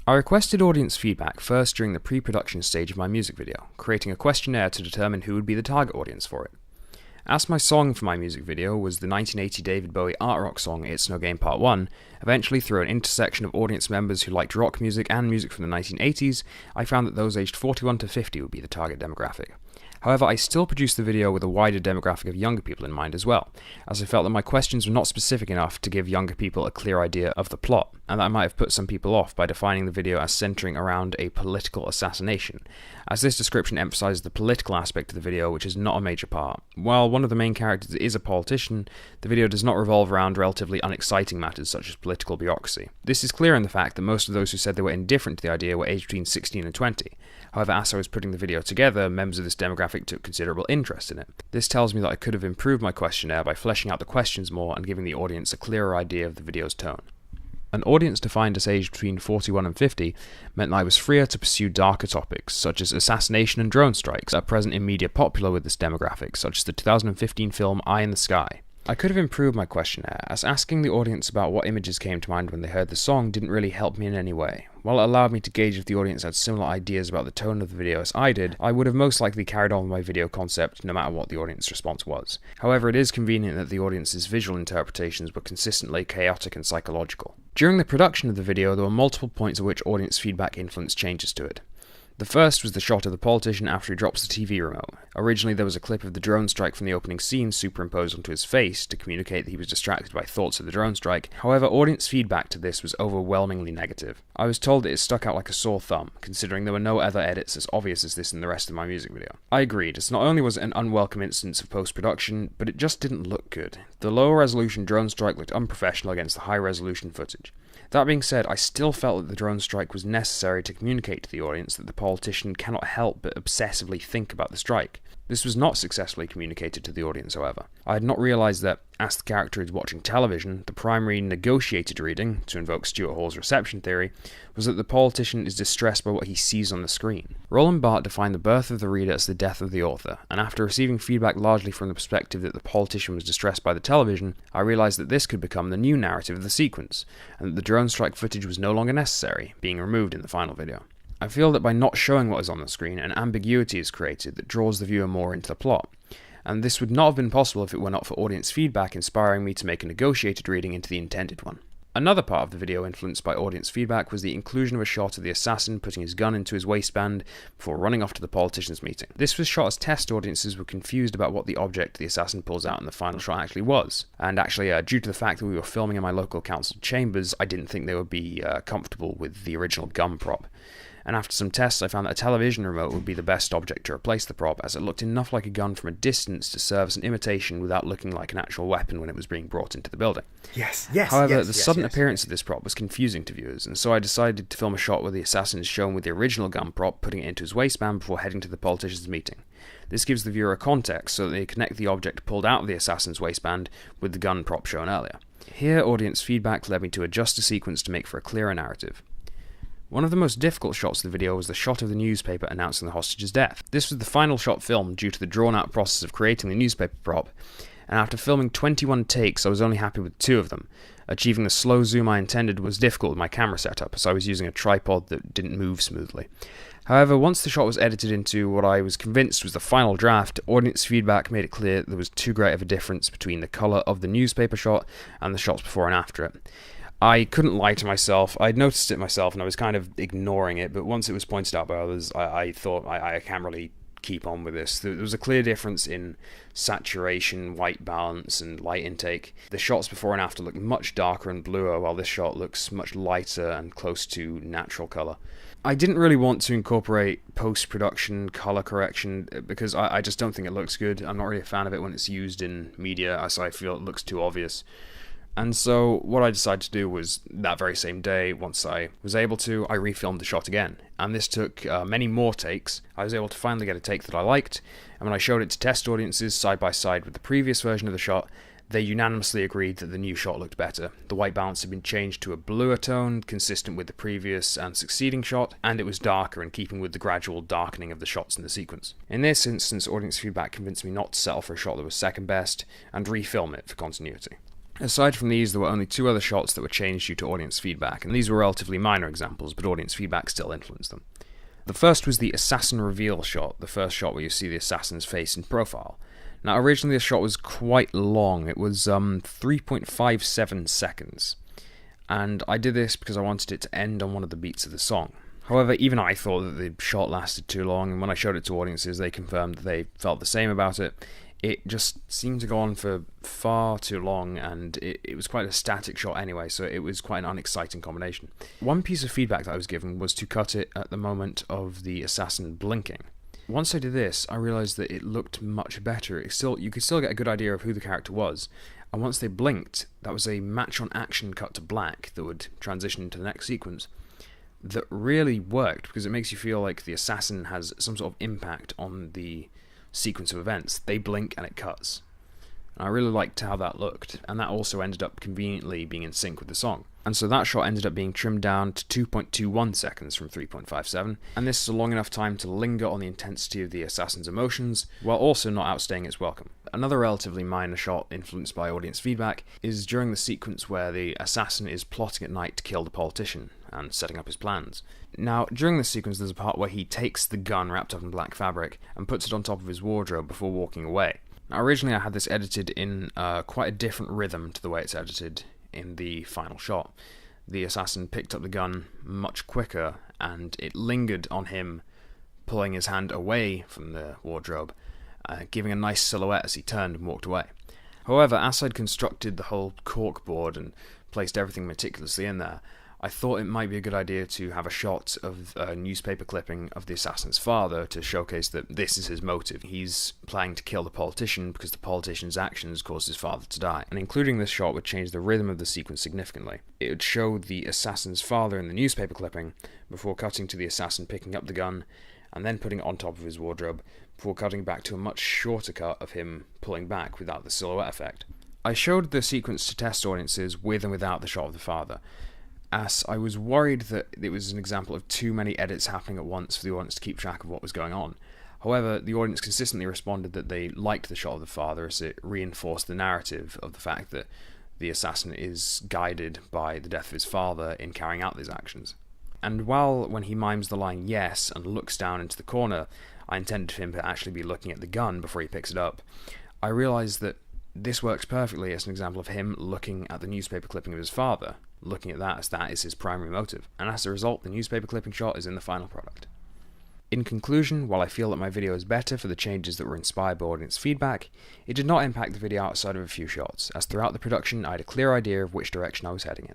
I requested audience feedback first during the pre-production stage of my music video, creating a questionnaire to determine who would be the target audience for it. As my song for my music video was the 1980 David Bowie art rock song It's No Game Part 1, eventually through an intersection of audience members who liked rock music and music from the 1980s, I found that those aged 41 to 50 would be the target demographic. However, I still produced the video with a wider demographic of younger people in mind as well, as I felt that my questions were not specific enough to give younger people a clear idea of the plot, and that I might have put some people off by defining the video as centering around a political assassination, as this description emphasizes the political aspect of the video, which is not a major part. While one of the main characters is a politician, the video does not revolve around relatively unexciting matters such as political bureaucracy. This is clear in the fact that most of those who said they were indifferent to the idea were aged between 16 and 20. However, as I was putting the video together, members of this demographic took considerable interest in it. This tells me that I could have improved my questionnaire by fleshing out the questions more and giving the audience a clearer idea of the video's tone. An audience defined as aged between 41 and 50 meant that I was freer to pursue darker topics, such as assassination and drone strikes, that are present in media popular with this demographic, such as the 2015 film Eye in the Sky. I could have improved my questionnaire, as asking the audience about what images came to mind when they heard the song didn't really help me in any way. While it allowed me to gauge if the audience had similar ideas about the tone of the video as I did, I would have most likely carried on with my video concept no matter what the audience response was. However, it is convenient that the audience's visual interpretations were consistently chaotic and psychological. During the production of the video, there were multiple points at which audience feedback influenced changes to it. The first was the shot of the politician after he drops the TV remote. Originally there was a clip of the drone strike from the opening scene superimposed onto his face to communicate that he was distracted by thoughts of the drone strike. However, audience feedback to this was overwhelmingly negative. I was told that it stuck out like a sore thumb, considering there were no other edits as obvious as this in the rest of my music video. I agreed, as not only was it an unwelcome instance of post-production, but it just didn't look good. The lower resolution drone strike looked unprofessional against the high resolution footage. That being said, I still felt that the drone strike was necessary to communicate to the audience that the politician cannot help but obsessively think about the strike. This was not successfully communicated to the audience, however. I had not realised that, as the character is watching television, the primary negotiated reading, to invoke Stuart Hall's reception theory, was that the politician is distressed by what he sees on the screen. Roland Barthes defined the birth of the reader as the death of the author, and after receiving feedback largely from the perspective that the politician was distressed by the television, I realised that this could become the new narrative of the sequence, and that the drone strike footage was no longer necessary, being removed in the final video. I feel that by not showing what is on the screen, an ambiguity is created that draws the viewer more into the plot, and this would not have been possible if it were not for audience feedback inspiring me to make a negotiated reading into the intended one. Another part of the video influenced by audience feedback was the inclusion of a shot of the assassin putting his gun into his waistband before running off to the politician's meeting. This was shot as test audiences were confused about what the object the assassin pulls out in the final shot actually was. And actually, due to the fact that we were filming in my local council chambers, I didn't think they would be comfortable with the original gun prop. And after some tests, I found that a television remote would be the best object to replace the prop, as it looked enough like a gun from a distance to serve as an imitation without looking like an actual weapon when it was being brought into the building. However, the sudden appearance of this prop was confusing to viewers, and so I decided to film a shot where the assassin is shown with the original gun prop, putting it into his waistband before heading to the politician's meeting. This gives the viewer a context so that they connect the object pulled out of the assassin's waistband with the gun prop shown earlier. Here, audience feedback led me to adjust the sequence to make for a clearer narrative. One of the most difficult shots of the video was the shot of the newspaper announcing the hostage's death. This was the final shot filmed due to the drawn-out process of creating the newspaper prop, and after filming 21 takes I was only happy with 2 of them. Achieving the slow zoom I intended was difficult with my camera setup, as I was using a tripod that didn't move smoothly. However, once the shot was edited into what I was convinced was the final draft, audience feedback made it clear that there was too great of a difference between the colour of the newspaper shot and the shots before and after it. I couldn't lie to myself. I'd noticed it myself and I was kind of ignoring it, but once it was pointed out by others, I thought I can't really keep on with this. There was a clear difference in saturation, white balance, and light intake. The shots before and after look much darker and bluer, while this shot looks much lighter and close to natural colour. I didn't really want to incorporate post-production colour correction because I just don't think it looks good. I'm not really a fan of it when it's used in media, as I feel it looks too obvious. And so what I decided to do was, that very same day, once I was able to, I refilmed the shot again. And this took many more takes. I was able to finally get a take that I liked, and when I showed it to test audiences side by side with the previous version of the shot, they unanimously agreed that the new shot looked better. The white balance had been changed to a bluer tone, consistent with the previous and succeeding shot, and it was darker in keeping with the gradual darkening of the shots in the sequence. In this instance, audience feedback convinced me not to settle for a shot that was second best, and refilm it for continuity. Aside from these, there were only 2 other shots that were changed due to audience feedback, and these were relatively minor examples, but audience feedback still influenced them. The first was the assassin reveal shot, the first shot where you see the assassin's face in profile. Now, originally this shot was quite long. It was 3.57 seconds, and I did this because I wanted it to end on one of the beats of the song. However, even I thought that the shot lasted too long, and when I showed it to audiences, they confirmed that they felt the same about it. It just seemed to go on for far too long, and it was quite a static shot anyway, so it was quite an unexciting combination. One piece of feedback that I was given was to cut it at the moment of the assassin blinking. Once I did this, I realised that it looked much better. You could still get a good idea of who the character was, and once they blinked, that was a match-on-action cut to black that would transition into the next sequence. That really worked, because it makes you feel like the assassin has some sort of impact on the sequence of events. They blink and it cuts. And I really liked how that looked, and that also ended up conveniently being in sync with the song. And so that shot ended up being trimmed down to 2.21 seconds from 3.57, and this is a long enough time to linger on the intensity of the assassin's emotions, while also not outstaying its welcome. Another relatively minor shot influenced by audience feedback is during the sequence where the assassin is plotting at night to kill the politician and setting up his plans. Now, during this sequence there's a part where he takes the gun wrapped up in black fabric and puts it on top of his wardrobe before walking away. Now, originally I had this edited in quite a different rhythm to the way it's edited in the final shot. The assassin picked up the gun much quicker, and it lingered on him pulling his hand away from the wardrobe, giving a nice silhouette as he turned and walked away. However, as I'd constructed the whole corkboard and placed everything meticulously in there, I thought it might be a good idea to have a shot of a newspaper clipping of the assassin's father to showcase that this is his motive. He's planning to kill the politician because the politician's actions caused his father to die. And including this shot would change the rhythm of the sequence significantly. It would show the assassin's father in the newspaper clipping before cutting to the assassin picking up the gun and then putting it on top of his wardrobe before cutting back to a much shorter cut of him pulling back without the silhouette effect. I showed the sequence to test audiences with and without the shot of the father, as I was worried that it was an example of too many edits happening at once for the audience to keep track of what was going on. However, the audience consistently responded that they liked the shot of the father, as it reinforced the narrative of the fact that the assassin is guided by the death of his father in carrying out these actions. And while when he mimes the line yes and looks down into the corner, I intended for him to actually be looking at the gun before he picks it up, I realised that this works perfectly as an example of him looking at the newspaper clipping of his father, looking at that as that is his primary motive, and as a result the newspaper clipping shot is in the final product. In conclusion, while I feel that my video is better for the changes that were inspired by audience feedback, it did not impact the video outside of a few shots, as throughout the production I had a clear idea of which direction I was heading in.